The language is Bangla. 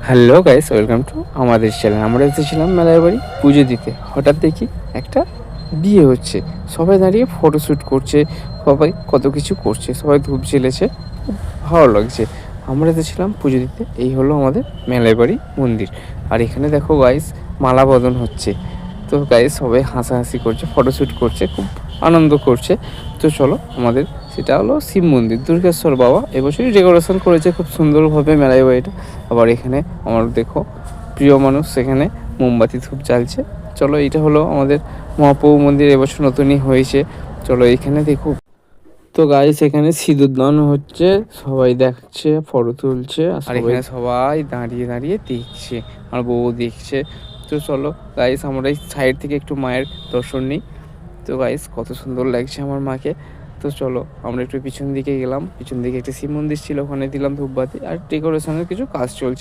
হ্যালো গাইস, ওয়েলকাম টু আমাদের চ্যানেল। আমরা এসেছিলাম মেলার বাড়ি পুজো দিতে। হঠাৎ দেখি একটা বিয়ে হচ্ছে, সবাই দাঁড়িয়ে ফটোশ্যুট করছে, সবাই কত কিছু করছে, সবাই ধূপ জ্বেলেছে, খুব ভালো লাগছে। আমরা এসেছিলাম পুজো দিতে। এই হলো আমাদের মেলার বাড়ি মন্দির। আর এখানে দেখো গাইস, মালা বদল হচ্ছে। তো গাইস সবাই হাসাহাসি করছে, ফটোশ্যুট করছে, খুব আনন্দ করছে। তো চলো, আমাদের সেটা হলো শিব মন্দির, দুর্গেশ্বর বাবা এবছরই ডেকোরেশন করেছে খুব সুন্দরভাবে মেলায় বাড়িটা। আবার এখানে আমার দেখো প্রিয় মানুষ সেখানে মোমবাতি ধূপ জ্বালছে। চলো, এটা হলো আমাদের মহাপ্রভু মন্দির, এবছর নতুনই হয়েছে। চলো এখানে দেখো। তো গাইস এখানে সিঁদুর দান হচ্ছে, সবাই দেখছে, ফটো তুলছে, আর এখানে সবাই দাঁড়িয়ে দাঁড়িয়ে দেখছে, আর বউ দেখছে। তো চলো গাইস, আমরা এই সাইড থেকে একটু মায়ের দর্শন নিই। তো গাইস কত সুন্দর লাগছে আমার মাকে। তো চলো আমরা একটু পিছন দিকে গেলাম। পিছন দিকে একটা শিব মন্দির ছিল, ওখানে দিলাম ধূপবাতি, আর ডেকোরেশনের কিছু কাজ চলছে।